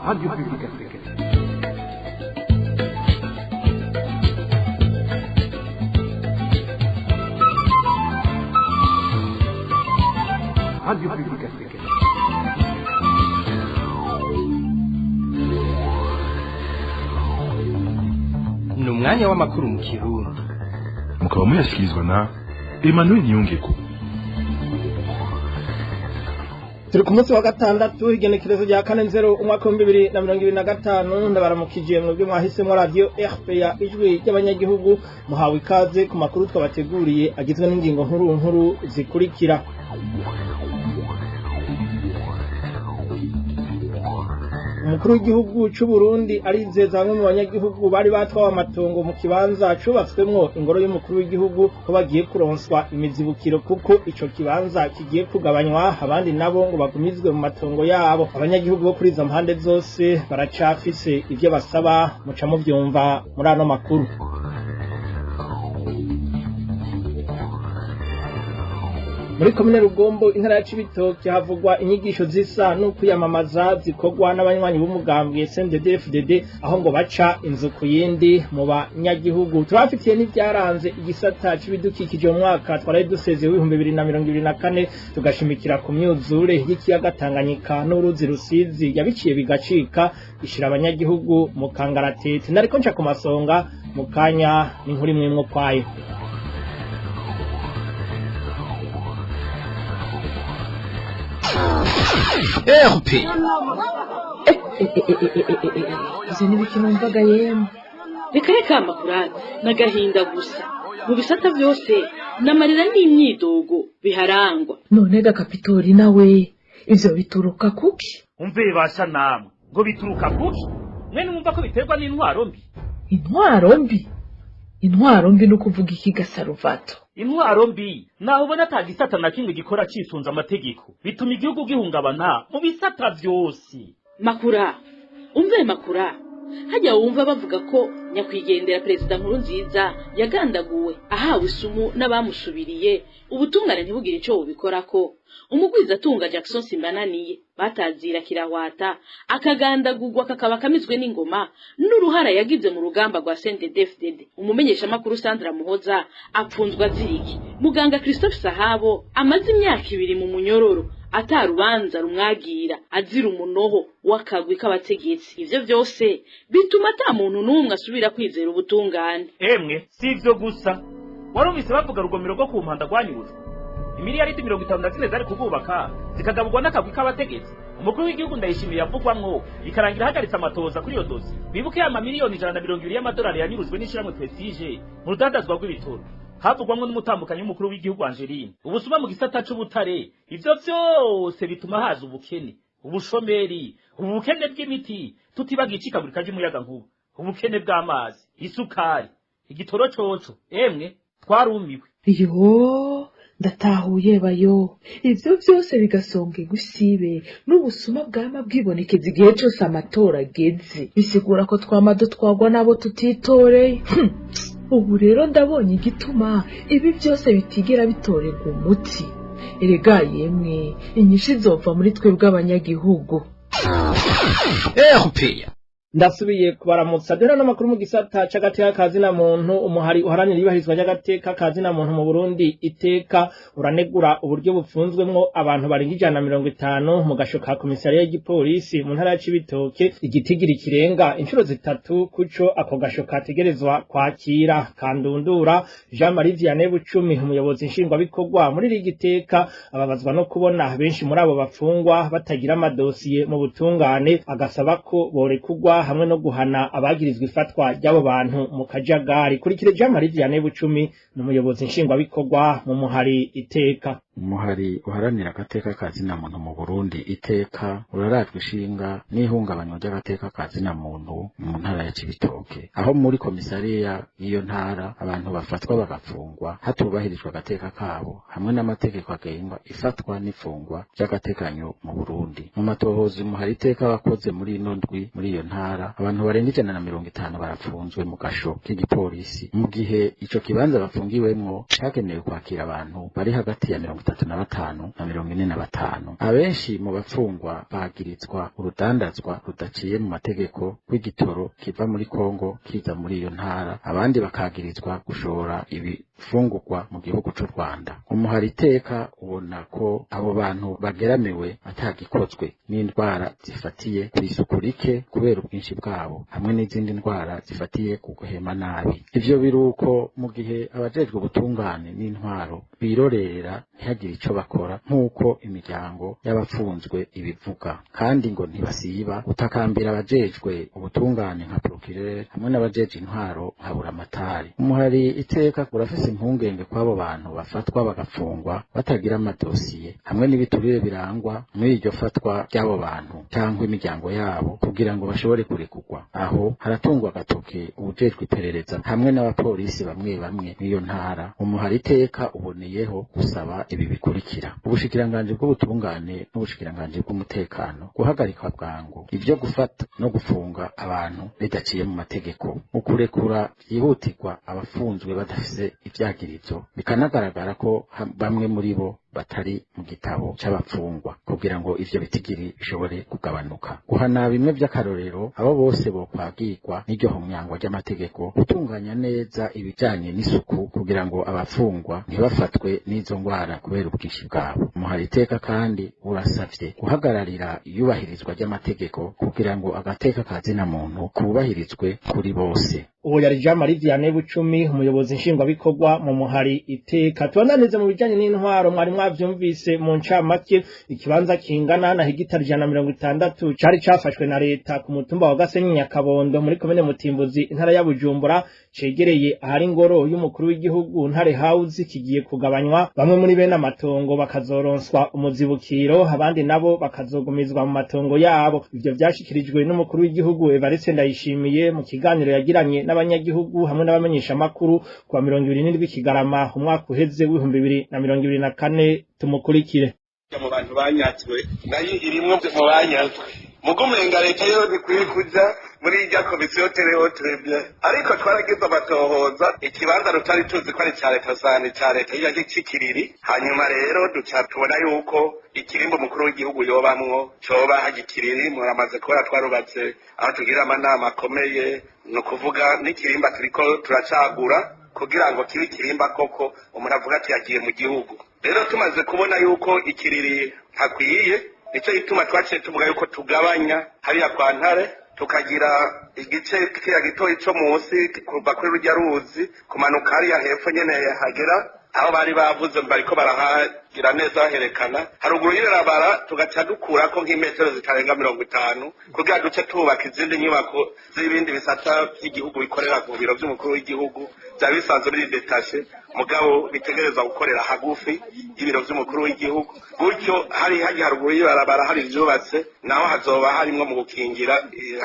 Radio Publique Africaine. Radio Publique Africaine. Ni umwanya w'amakuru mu Kirundi. Mukaba muyashyikirizwa na Emmanuel Nyongeko. Turi ku munsi wa gatandatu igenekerezo rya 4/0 umwaka wa 2025 ndabaramukije mu byo mwahisemo radio RPA ijwi ry'abanyagihugu muhawe ikaze ku makuru twabateguriye agizwe n'ingingo nkuru zikurikira. Umukuru w'igihugu cy'u Burundi arizeza bamwe mu banyagihugu bari batwawe amatongo mu kibanza cubatswemwo ingoro y'umukuru w'igihugu ko bagiye kuronswa imizibukiro kuko ico kibanza kigiye kugabanywa abandi nabo ngo bagumizwe mu matongo yabo. Abanyagihugu bo kuri izo mpande zose baracafise ivyo basaba muca muvyumva muri ano makuru. Muri komine Rugombo intara ya Cibitoke havugwa inyigisho zisa no kwiyamamaza zikorwa n'abanywanyi b'umugambwe CNDD-FDD aho ngo baca inzu ku yindi mu banyagihugu. Turafitiye n'ivyaranze igisata c'ibidukikije mu mwaka twaraye duseze w'ibihumbi 2024 tugashimikira ku myuzure y'ikiyaga Tanganyika n'uruzi Rusizi yabiciye bigacika ishira abanyagihugu mu kangaratete. Nariko nca ku masonga mu kanya n'inkuru imwe kwayo. Izo ni biki numvaga yemwe reka amakurati n'agahinda gusa mu bisata byose n'amarira n'imyidogo biharangwa. None Kapitori nawe ivyo bituruka kuki? Umve basha namwe ngo bituruka kuki? Mwene mwumva ko biterwa n'intwaro mbi. Intwaro mbi no kuvuga iki Gasaruvato? Intwaro mbi naho ubona atagisata na kimwe gikora cisunza amategeko bituma igihugu gihungabana mu bisata byose. Makura hajya wumva bavuga ko nyakwigendera Perezida Nkurunziza yagandaguwe ahawe isumu n'abamusubiriye ubutungane ntibugire ico bubikorako. Umugwiza atunga Jackson Simbananiye batazira kirahwata akagandagurwa kakaba kamizwe n'ingoma n'uruhara yagize mu rugamba rwa CNDD-FDD. Umumenyesha makuru Sandra Muhoza apfunzwa ziriki. Muganga Christophe Sahabo amaze imyaka 2 mu munyororo atarubanza rumwagira azira umunoho wakagwi k'abategetsi. Ivyo byose bituma ata muntu numwe asubira kwizera ubutungane. Emwe sivyo gusa warumvise bavuga rugomero rwo ku mpanda gwanyuzwe imiliyaridi 54 zari kububaka zikagabugwa n'akagwi k'abategetsi. Umukuru w'igihugu Ndayishimiye yavugwamwo bikarangira hagaritse amatoza kuri iyo dosi. Bibuke ya miliyoni 120 y'amadolari yanyuruzwe n'ishiramwe Prestige mu rudandazwa rw'ibitoro. Havugwamwo n'umutambukanyi w'umukuru w'igihugu Angeline. Ubusuma mu gisata c'ubutare ivyo byose bituma haza ubukene, ubushomeri, ubukene bw'imiti tutibagicika buri kaje umuyaga nkuba, ubukene bw'amazi, isukari, igitoro coco. Emwe twarumiwe. Yo ndatahuye bayo ivyo byose bigasonga gusibe n'ubusuma bwama bwibonekeza igihe cyose amatora ageze bisigura ko twamado twagwa nabo tutitoreye. Ubu rero ndabonye igituma ibi byose bitigera bitorerwa umuti. Erega yemwe inyinshi zova muri twe bw'abanyagihugu. Ndasubiye kubaramutsa dore n'amakuru mu gisata c'agateka kazina muntu. Umuhari uharanira ibahirizwa ry'agateka kazina muntu mu Burundi iteka uranegura uburyo bupfunzwemwo abantu barenga 150 mu gasho ka komisariya y'igipolisi mu ntara ya Cibitoke igitigiri kirenga inshuro zitatu kuco ako gasho kategerezwa kwakira. Kandundura Jean Marie Vianney Bucumi umuyobozi nshingwa bikorwa muri rigiteka ababazwa no kubona benshi muri abo bafungwa batagira amadosiye mu butungane, agasaba ko borekugwa hamwe no guhana abagirizwa ifatwa ry'abo bantu mu kajagari. Kurikire Jean Marie Vianney Bucumi n'umuyobozi nshingwa bikorwa mu muhari iteka. Umuhari uharanira agateka kazina muntu mu Burundi iteka urarajwe ishinga n'ihungabanywa ry'agateka kazina muntu mu ntara ya Cibitoke, aho muri komisariya iyo ntara abantu bafatwa bagafungwa hatubahirijwe agateka kabo hamwe n'amategeko agenga ifatwa n'ifungwa ry'agatekanyo mu Burundi. Mu matohozi umuhari iteka wakoze muri ino ndwi muri iyo ntara abantu barenga 150 barafunzwe mu gasho k'igipolisi, mu gihe ico kibanza bafungiwemwo cyagenewe kwakira abantu bari hagati ya 50 35 na 45. Abenshi mu bafungwa bagirizwa urudandazwa rudaciye mu mategeko rw'igitoro kiva muri Kongo kiza muri iyo ntara, abandi bakagirizwa gushora ibifungurwa mu gihugu c'u Rwanda. Umuhari iteka ubona ko abo bantu bageramiwe atagikozwe n'indwara zifatiye kw'isuku rike kubera ubwinshi bwabo, hamwe n'izindi ndwara zifatiye ku guhema nabi. Ivyo biruko mu gihe abajejwe ubutungane n'intwaro birorera ntihagire ico bakora nk'uko imiryango y'abafunzwe ibivuga, kandi ngo ntibasiba gutakambira abajejwe ubutungane nka procureur hamwe n'abajeje intwaro nka buramatari. Umuhari iteka urafise impungenge kw'abo bantu bafatwa bagafungwa batagira amadosiye hamwe n'ibiturire birangwa muri iryo fatwa ry'abo bantu cyangwa imiryango yabo kugira ngo bashobore kurekurwa. Aho haratungwa agatoke ubujejwe iperereza hamwe n'abapolisi bamwe bamwe n'iyo ntara. Umuhari iteka uboneyeho gusaba ibi bikurikira: ubushikiranganji bw'ubutungane n'ubushikiranganji bw'umutekano guhagarika bwangu ivyo gufata no gufunga abantu bidaciye mu mategeko, ukurekura byihutirwa abafunzwe badafise ivyagirizo, bikanagaragara ko bamwe muri bo batari mu gitabo c'abafungwa kugira ngo ivyo bitigiri bishobore kugabanuka. Guhana bimwe vy'akarorero abo bose bokwagirwa n'iryo homyangwa ry'amategeko, gutunganya neza ibijanye n'isuku kugira ngo abafungwa ntibafatwe n'izo ngwara kubera ubwinshi bwabo. Umuhari iteka kandi urasavye guhagararira iyubahirizwa ry'amategeko kugira ngo agateka kazina muntu kubahirizwe kuri bose. Uwo yari Jean Marie Vianney Bucumi, umuyobozi nshingwabikorwa mu muhari iteka. Tubananize mu bijanye n'intwaro, mwari mwavyumvise mu ncamake. Ikibanza kingana na hegitari 160 cari cafashwe na leta ku mutumba wa Gasenyi Nyakabondo muri komine Mutimbuzi intara ya Bujumbura, cegereye ahari ingoro y'umukuru w'igihugu Ntare House, kigiye kugabanywa. Bamwe muri bene amatongo bakazoronswa umuzibukiro, abandi nabo bakazogumizwa mu matongo yabo. Ivyo vyashikirijwe n'umukuru w'igihugu Evariste Ndayishimiye mu kiganiro yagiranye n'abanyagihugu hamwe n'abamenyesha makuru kwa 27 Kigarama umwaka uheze w'2024. Tumukurikire. Mu bantu banyatswe nayo irimwe mu banyazwe mugumenga leta yo zikwiye kuja muri irya komisiyo tereotrebye, ariko twaragize amatohoza ikibanza rutari tuzi ko ari ca leta sane ca leta yaje cikiriri. Hanyuma rero duca tubona yuko ikirimbo mukuru w'igihugu yobamwo coba hagikiriri. Muramaze kubona twarubatse aho tugira amanama akomeye, no kuvuga n'ikirimba turiko turacagura kugira ngo kibe ikirimba koko umuntu avuga ati yagiye mu gihugu. Rero tumaze kubona yuko ikiriri hakwiye, nico gituma twaciye tuvuga yuko tugabanya hariya kwa Ntare tukagira igice kiya gitoyi co munsi kuva kuri rujya ruzi kumanuka hariya hepfo nyene hagera aho bari bavuze bariko barahagira neza baherekana haruguru y'irabara, tugaca dukurako nk'imetero zitarenga 50 kugira duce tubaka izindi nyubako z'ibindi bisata by'igihugu bikorera ku biro by'umukuru w'igihugu byari bisanzwe biri detashe, mugabo bitegereza gukorera hagufi y'ibiro by'umukuru w'igihugu. Gutyo hari haruguru y'irabara hari ivyubatse, naho hazoba harimwo mu gukingira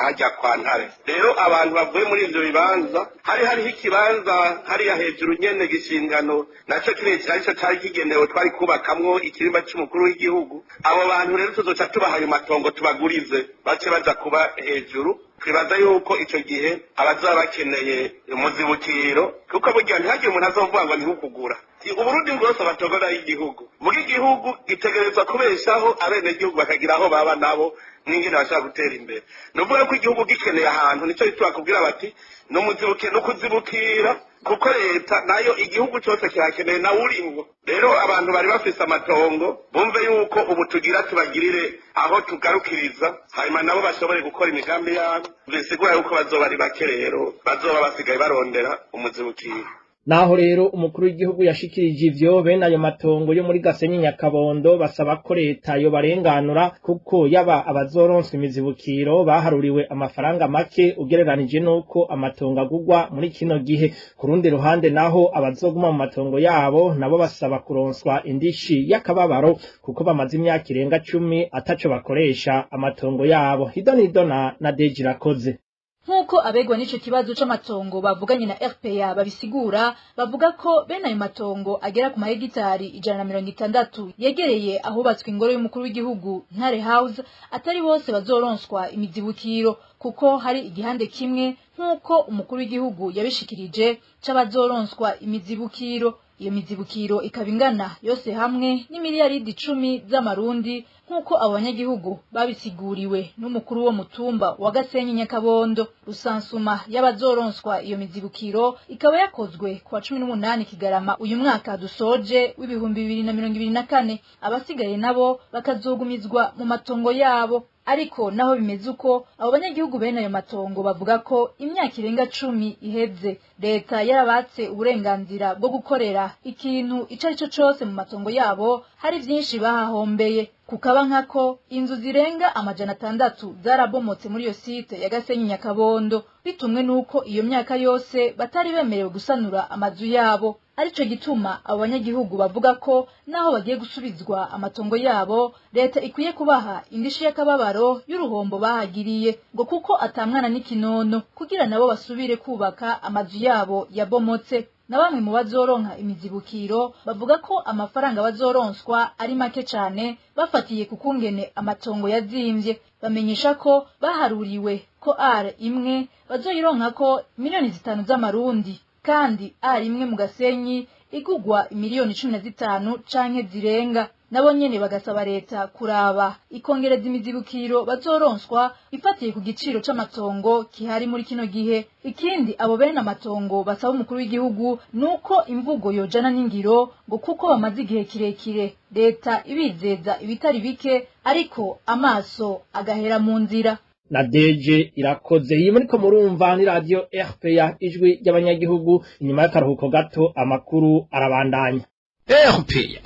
hajya kwa Ntare. Rero abantu bavuye muri ivyo bibanza hariho ikibanza hariya hejuru nyene gishingano naco kirekire arico cari kigenewe twari kubakamwo ikirimba c'umukuru w'igihugu. Abo bantu rero tuzoca tubaha ayo matongo tubagurize bace baja kuba hejuru. Twibaza yuko ico gihe abazaba bakeneye umuzibukiro, kuko burya ntihagire umuntu azovuga ngo ntihukugura. Uburundi bwose batogora y'igihugu, muri igihugu itegerezwa kubeshaho abenegihugu bakagira aho baba nabo n'ingene bashaka gutera imbere. Nuvuga ko igihugu gikeneye ahantu, nico bitwa kubwira bati no kuzibukira, kuko leta nayo igihugu cyose kirakeneye na urimwo. Rero abantu bari bafise amatongo bumve yuko ubu tugira tubagirire aho tugarukiriza, hanyuma nabo bashobore gukora imigambi yabo. Bisigura yuko bazoba ari bake, rero bazoba basigaye barondera umuzibukiro. Naho rero umukuru w'igihugu yashikirije ivyo, bene ayo matongo yo muri Gasenyi Nyakabondo basaba ko leta yo barenganura, kuko yaba abazoronswa imizibukiro baharuriwe amafaranga make ugereranije nuko amatongo agugwa muri kino gihe. Ku rundi ruhande naho abazoguma mu matongo yabo nabo basaba kuronswa indishi y'akababaro, kuko bamaze imyaka irenga 10 ataco bakoresha amatongo yabo. Hidonidona na Deji Rakoze. Nkuko abegwa n'ico kibazo c'amatongo bavuganye na RPA babisigura, bavuga ko bene ayo matongo agera ku mahegitari 160 yegereye ahubatswe ingoro y'umukuru w'igihugu Ntare House atari bose bazoronswa imizibukiro, kuko hari igihande kimwe nkuko umukuru w'igihugu yabishikirije c'abazoronswa imizibukiro. iyo mizibukiro ikaba ingana yose hamwe n'imiliyaridi 10 z'amarundi nk'uko abo banyagihugu babisiguriwe n'umukuru wo mutumba wa Gasenyi Nyakabondo. Rusansuma y'abazoronswa iyo mizibukiro ikaba yakozwe ku wa 18 Kigarama uyu mwaka dusoje w'ibihumbi 2024. Abasigaye nabo bakazogumizwa mu matongo yabo. Ariko naho bimeze uko abo banyagihugu bene ayo matongo bavuga ko imyaka irenga 10 iheze leta yarabatse uburenganzira bwo gukorera ikintu icarico cose mu matongo yabo. Hari vyinshi bahahombeye kukaba nkako inzu zirenga 600 zarabomotse muri iyo site ya Gasenyi Nyakabondo bitumwe nuko iyo myaka yose batari bemerewe gusanura amazu yabo. Arico gituma abo banyagihugu bavuga ko naho bagiye gusubizwa amatongo yabo leta ikwiye kubaha indishi y'akababaro y'uruhombo bahagiriye ngo kuko atamwana n'ikinono kugira nabo basubire kubaka amazu yabo yabomotse. Na bamwe mu bazoronka imizibukiro bavuga ko amafaranga bazoronswa ari make cyane bafatiye kukungene amatongo yazimvye. Bamenyesha ko baharuriwe ko imwe bazoyironka ko miliyoni 5 z'amarundi kandi imwe mu Gasenyi igugwa miliyoni 15 canke zirenga. Nabo nyene bagasaba leta kuraba ikongereza imizibukiro bazoronswa ifatiye ku giciro c'amatongo kihari muri kino gihe. Ikindi abo bene amatongo basaba umukuru w'igihugu nuko imvugo yojana n'ingiro ngo kuko bamaze igihe kirekire leta ibizeza ibitari bike ariko amaso agahera mu nzira. Na Deje Irakoze iyi muriko murumva ni radio RPA ijwi ry'abanyagihugu. Inyuma y'akaruhuko gato amakuru arabandanya. RPA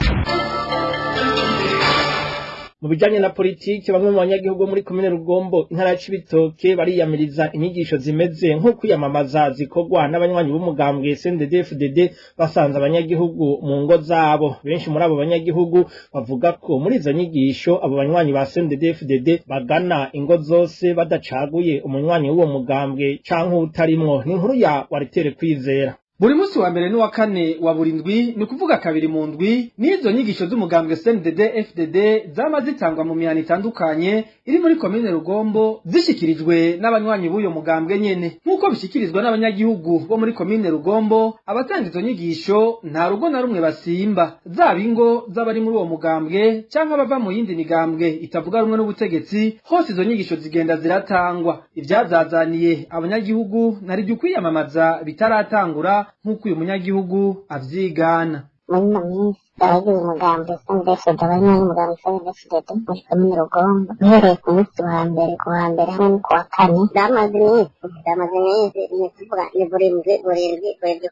Mu bijanye na politiki bamwe mu banyagihugu muri komine Rugombo intara ya Cibitoke bariyamiriza inyigisho zimeze nko kwiyamamaza zikorwa n'abanywanyi b'umugambwe CNDD-FDD basanze abanyagihugu mu ngo zabo. Benshi muri abo banyagihugu bavuga ko muri izo nyigisho abo banywanyi ba CNDD-FDD bagana ingo zose badacaguye umunywanyi w'uwo mugambwe canke utarimwo. Ni inkuru ya Waritere Kwizera. Buri musi wa mbere n'uwa kane wa buri ndwi ni kuvuga kabiri mu ndwi n'izo nyigisho z'umugambwe CNDD-FDD zama zitangwa mu mihana itandukanye iri muri komine Rugombo zishikirijwe n'abanywanyi b'uyo mugambwe nyene. Nk'uko bishikirizwa n'abanyagihugu bo muri komine Rugombo, abatanga izo nyigisho nta rugo na rumwe basimba, zaba ingo z'abari muri uwo mugambwe canke abava mu yindi migambwe itavuga rumwe n'ubutegetsi, hose izo nyigisho zigenda ziratangwa. Ivyazazaniye abanyagihugu nari byo kwiyamamaza bitaratangura nk'uko uyu munyagihugu avyigana. Muri ino minsi abagize umugambwe CNDD-FDD abanywanyi b'umugambwe CNDD-FDD muri komine Rugombo uhereye ku munsi wa mbere hamwe no ku wa kane byamaze iminsi ni kuvuga ni burindwi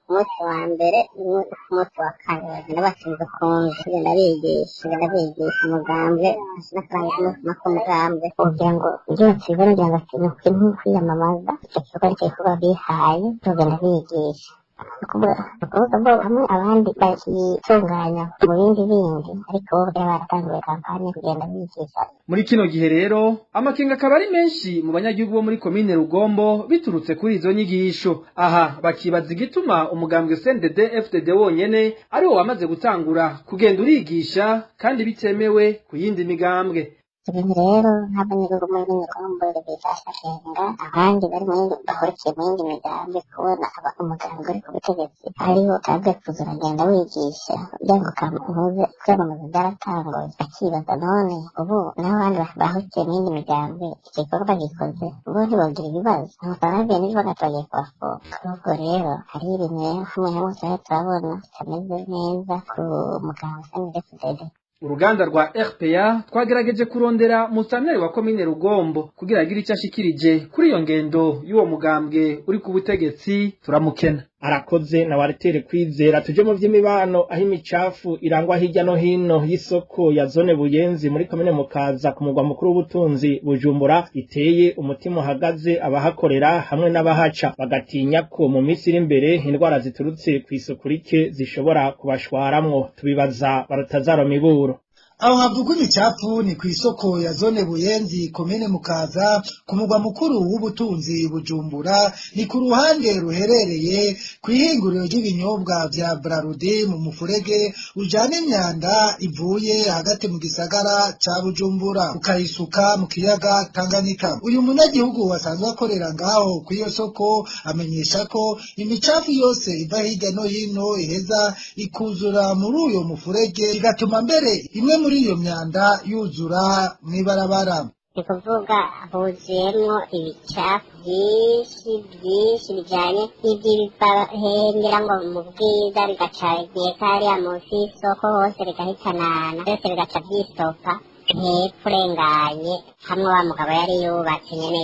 ku munsi wa mbere ku munsi wa kane bagenda bashinzwe kunzi bagenda bigisha umugambwe n'akaranga k'umugambwe kugira ngo byose bibone kugira ngo ikintu kwiyamamaza icyo gikorwa nicyo gikorwa bihaye bagenda bigisha. Ukuvuga bo hamwe abandi bakitunganya mu bindi ariko bo bari baratanguye kampanye kugenda bigisha. Muri kino gihe rero amakenga akaba ari menshi mu banyagihugu bo muri komine Rugombo biturutse kuri izo nyigisho. Aha bakibaza igituma umugambwe CNDD-FDD wonyene ari wo wamaze gutangura kugenda urigisha kandi bitemewe ku yindi migambwe. Ibintu rero nk'abanyagihugu muri Rugombo bifasha kenga abandi bari mu yindi bahurikiye mu yindi migambi kubona umugambwe uri ku butegetsi ariho kabwe kuzuragenda wigisha kugira ngo kamuze kwiyamamaza byaratangoye. Akibaza none ubu naho abandi bahurikiye mu yindi migambi igikorwa gikoze ubu ntibagira ibibazo amafaranga n'ibyo bagatoye kubafunga. N'ubwo rero hari ibintu hamwe hamwe turabona bitameze neza ku mugambwe CNDD-FDD. Uruganda rwa RPA twagerageje kurondera musanteri wa komine Rugombo kugira agire icyo ashikirije kuri iyo ngendo y'uwo mugambwe uri ku butegetsi. Turamukena. Arakoze na Waritere Kwizera. Tuje mu vy'imibano aho imicafu irangwa hirya no hino y'isoko ya zone Buyenzi muri komine Mukaza ku mugwa mukuru w'ubutunzi Bujumbura iteye umutima uhagaze abahakorera hamwe n'abahaca, bagatinya ko mu minsi iri imbere indwara ziturutse kw'isuku rike zishobora kubashwaramwo. Tubibaza Barutazaro Miburo. aho havugwa imicafu ni kw'isoko ya zone Buyenzi komine Mukaza ku mugwa mukuru w'ubutunzi Bujumbura, ni ku ruhande ruherereye kw'ihinguriro ry'ibinyobwa vya Brarudi mu mufurege ujana imyanda ivuye hagati mu gisagara ca Bujumbura ukayisuka mu kiyaga Tanganyika. Uyu munyagihugu wasanzwe akorera ngaho kw'iyo soko amenyesha ko imicafu yose iva hirya no hino iheza ikuzura muri uyo mufurege, igatuma mbere imwe muri iyo myanda yuzura mw'ibarabara. ni kuvuga huzuyemwo ibicafu vyinshi bijanye n'ivy'ibiva ngira ngo mu bwiza bigaca nkeka hariya munsi y'isoko hose bigahitanana byose bigaca vyisopa hepfo urenganye hamwe wa mugabo yari yubatse nyene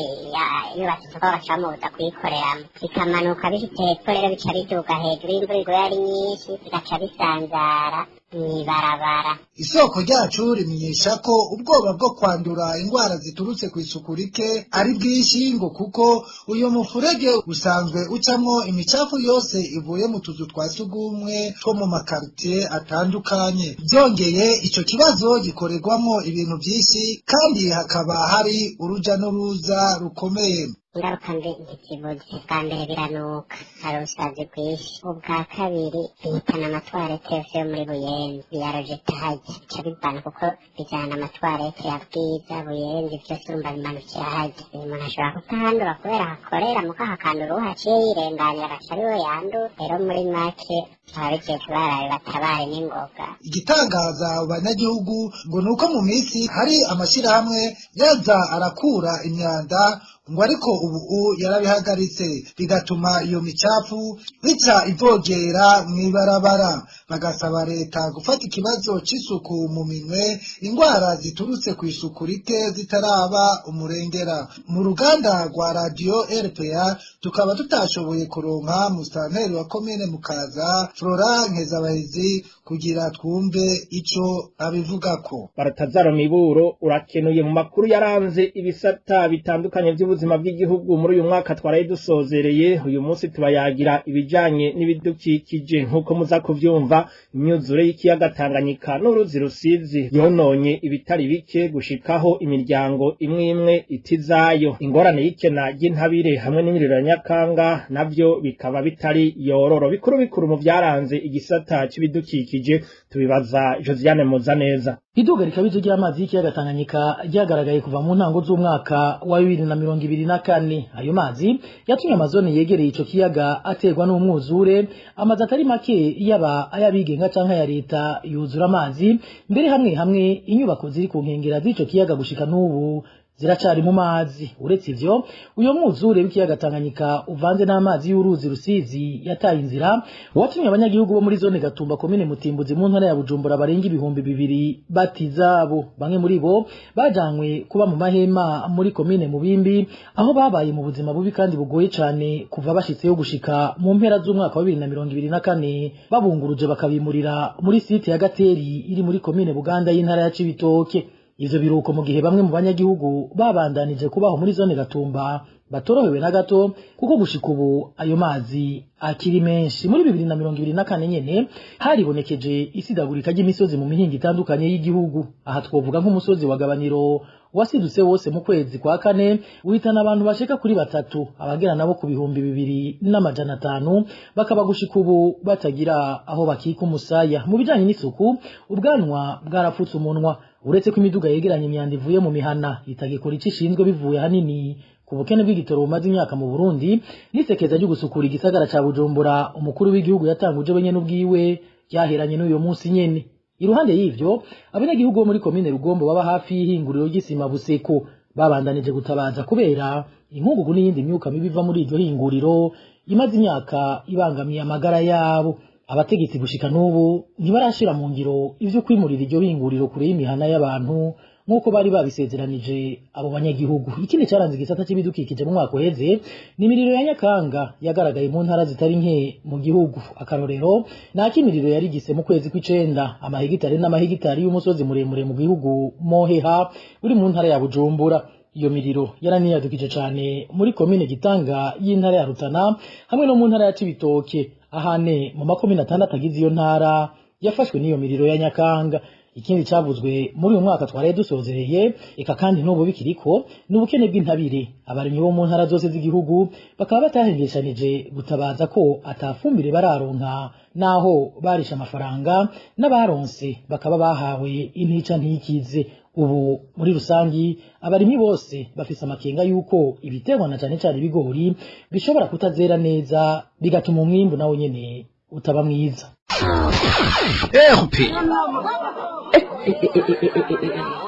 yubatse isoko bagaca bamubuza kuyikoreramo, bikamanuka bishitse hepfo rero bica biduga hejuru y'imvura iguye ari nyinshi bigaca bisanzara mw'ibarabara. Isoko ryacu rimenyesha ko ubwoba bwo kwandura indwara ziturutse kw'isuku rike ari bwinshi ngo kuko uyo mufurege usanzwe ucamwo imicafu yose ivuye mu tuzu twa sugumwe two mu makaritiye atandukanye. Byongeye ico kibazo gikorerwamwo ibintu vyinshi kandi hakaba hari uruja n'uruza rukomeye. Ingaruka mbi ntizibuze, bwa mbere biranuka hari ubusazi bwinshi, ubwa kabiri bihitana amatwarete yose yo muri Buyenzi biyarojeta hajya bica bivana kuko bijana amatwarete ya Bwiza Buyenzi vyose urumva bimanukira hajya, umuntu ashobora kutahandura kubera hakorera muka hakandura uhaciye yirenganya agaca ariwe yandura. Rero muri make ababijejwe barabe batabare n'ingoga. Igitangaza abanyagihugu ngo nuko mu minsi hari amashirahamwe yaza arakura imyanda ngo ariko ubu yarabihagaritse, bigatuma iyo micafu bica ivogera mw'ibarabara. Bagasaba leta gufata ikibazo c'isuku mu minwe, indwara ziturutse kw'isuku rike zitaraba umurengera. Mu ruganda rwa radio RPA tukaba tutashoboye kuronka musitanteri wa komine Mukaza Flora Nkezabahizi kugira twumve ico abivugako. Baratazaro Miburo urakenuye mu makuru yaranze ibisata bitandukanye by'ubuzima bw'igihugu muri uyu mwaka twaraye dusozereye. Uyu munsi tubayagira ibijanye n'ibidukikije. Nkuko muza kuvyumva, imyuzure y'ikiyaga Tanganyika n'uruzi Rusizi yononye ibitari bike gushikaho imiryango imwe imwe itizayo. Ingorane y'ikena ry'intabire hamwe n'imiriro ya Nyakanga navyo bikaba bitari yororo. Bikuru mu vyaranze igisata c'ibidukikije tubibaza Josiane Muzaneza. Iduga rikabije ry'amazi y'ikiyaga Tanganyika ryagaragaye kuva mu ntango z'umwaka wa 2024. Ayo mazi yatumye amazone yegereye ico kiyaga aterwa n'umwuzure, amazi atari make yaba ayabigenga canke ya leta yuzura amazi, mbere hamwe inyubako ziri ku nkengera z'ico kiyaga gushika n'ubu ziracari mu mazi. Uretse ivyo, uyo mwuzure w'ikiyaga Tanganyika uvanze n'amazi y'uruzi Rusizi yataye inzira, watumye abanyagihugu bo muri zone Gatumba komine Mutimbuzi mu ntara ya Bujumbura barenga 200 batizabo. Bamwe muri bo bajanywe kuba mu mahema muri komine Mubimbi, aho babaye mu buzima bubi kandi bugoye cane kuva bashitseyo gushika mu mpera z'umwaka wa 2024, babunguruje bakabimurira muri site ya Gateri iri muri komine Buganda y'intara ya Cibitoke. Ivyo biruko mu gihe bamwe mu banyagihugu babandanije kubaho muri zone Gatumba batorohewe na gato kuko gushika ubu ayo mazi akiri menshi. Muri 2024 nyene haribonekeje isidagurika ry'imisozi mu mihingo itandukanye y'igihugu. Aha twovuga nk'umusozi wa Gabaniro wasidutse wose mu kwezi kwa kane uhitana abantu bashika kuri 3, abagera nabo ku 2,500 bakaba gushika ubu batagira aho bakika umusaya. Mu bijanye n'isuku, ubwanwa bwarafutse umunwa. Uretse ko imiduga yegeranye imyanda ivuye mu mihana itagikora icishinzwe bivuye hanini ku bukene bw'igitoro bumaze imyaka mu Burundi, n'isekeza ryo gusukura igisagara ca Bujumbura umukuru w'igihugu yatanguje benye n'ubwiwe yaheranye n'uyo munsi nyene. Iruhande y'ivyo, abanyagihugu bo muri komine Rugombo baba hafi y'ihinguriro ry'isima Buseko babandanije gutabaza kubera inkungugu n'iyindi myuka mibi iva muri iryo hinguriro imaze imyaka ibangamiye amagara yabo. Abategetsi gushika n'ubu ntibarashira mu ngiro ivyo kwimurira iryo hinguriro kure y'imihana y'abantu nkuko bari babisezeranije abo banyagihugu. Ikindi cyaranze igisata c'ibidukikije mu mwaka uheze ni imiriro ya Nyakanga yagaragaye mu ntara zitari nke mu gihugu. Akarorero nakimiriro yari gise mu kwezi kw'icenda, amahegitari n'amahegitari y'umusozi muremure mu gihugu Moheha uri mu ntara ya Bujumbura. Iyo miriro yaraniyadukije cane muri komine Gitanga y'intara ya Rutana hamwe no mu ntara ya Cibitoke. Ahane mu makomine 6 agize iyo ntara yafashwe n'iyo miriro ya Nyakanga. ikindi cyavuzwe muri uyu mwaka twaraye dusozereye eka kandi n'ubu bikiriko n'ubukene bw'intabire abarimyi bo mu ntara zose z'igihugu bakaba batahengeshanije gutabaza ko atafumbire bararonka naho barisha amafaranga n'abaronse bakaba bahawe intica ntikize ubu muri rusangi abarimyi bose bafise amakenga yuko ibiterwa na cyane cyane ibigori bishobora kutazera neza bigatuma umwimbu nawo nyene utaba mwiza.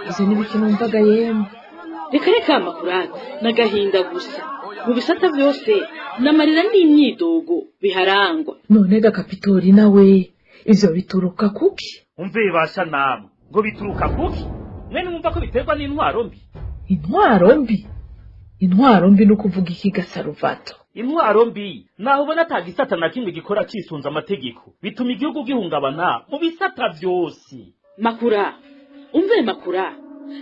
izo ni ibiki numvaga yemwe reka reka makurata n'agahinda gusa mu bisata byose n'amarira n'imyidogo biharangwa. none Kapitori nawe ivyo bituruka kuki? umve basha namwe ngo bituruka kuki? mwene mwumva ko biterwa n'intwaro mbi. intwaro mbi? intwaro mbi no kuvuga iki Gasaruvato? intwaro mbi naho ubona atagisata na kimwe gikora cisunza amategeko bituma igihugu gihungabana mu bisata vyose. Makura umve makura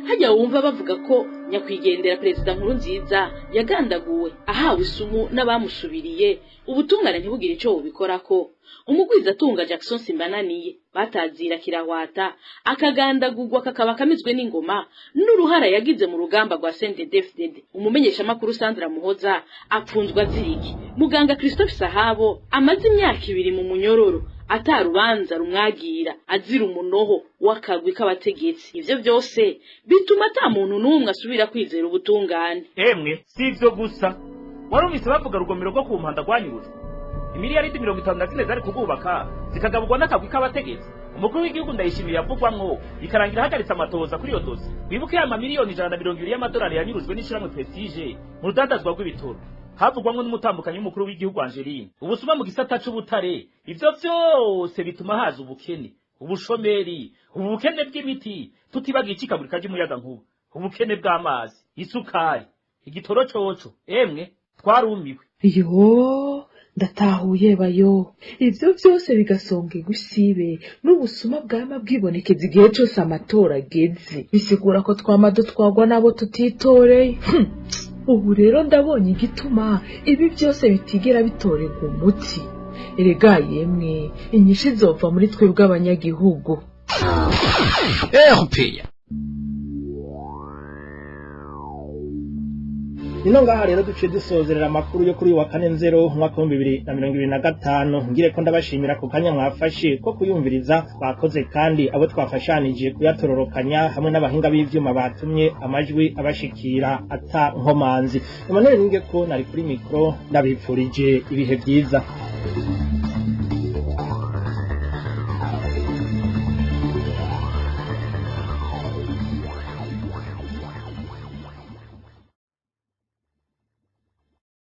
hajya wumva bavuga ko nyakwigendera perezida Nkurunziza yagandaguwe ahawe isumu n'abamusubiriye ubutungane ntibugire ico bubikorako. Umugwiza atunga Jackson Simbananiye batazira kirahwata akagandagurwa kakaba kamizwe n'ingoma n'uruhara yagize mu rugamba rwa CNDD-FDD. umumenyesha makuru Sandra Muhoza apfunzwa ziriki. Muganga Christophe Sahabo amaze imyaka 2 mu munyororo atarubanza rumwagira azira umunoho wakagwi k'abategetsi. Ivyo byose bituma ata muntu n'umwe asubira kwizera ubutungane. Emwe sivyo gusa warumvise bavuga rugomero rwo ku mpanda rwanyurutse imiliyaridi 54 zari kugubaka zikagabugwa n'akagwi k'abategetsi. Umukuru w'igihugu Ndayishimiye yavugwamwo ikarangira hagaritse amatoza kuri iyo dosi. Bibuke ya miliyoni 120 y'amadolari yanyuruzwe n'ishiramwe Prestige mu rudandazwa rw'ibitoro. Havugwamwo n'umutambukanyi w'umukuru w'igihugu Angeline. Ubusuma mu gisata c'ubutare ivyo vyose bituma haza ubukene, ubushomeri, ubukene bw'imiti, tutibagiye ikikagurika ry'umuyaga nkuba, ubukene bw'amazi, isukari, igitoro coco. Emwe twarumiwe. Yo ndatahuye bayo ivyo byose bigasonge gusibe n'ubusuma bwama bwibonekeza igihe cyose amatora ageze bisigura ko twamado twagwa nabo tutitoreye. Ubu rero ndabonye igituma ibi byose bitigera bitorerwa umuti. Erega yemwe inyinshi zova muri twebwe abanyagihugu. Nino ngaha rero duce dusozerera amakuru yo kuri wa kane nzero mwaka 2025 ngire ko ndabashimira ku kanya mwafashe ko kuyumviriza bakoze kandi abo twafashanije kuyatororokanya hamwe n'abahinga b'ivyuma batumye amajwi abashikira ata nkomanzi. Emmanuel Ninge ko nari kuri mikro ndabipfurije ibihe byiza.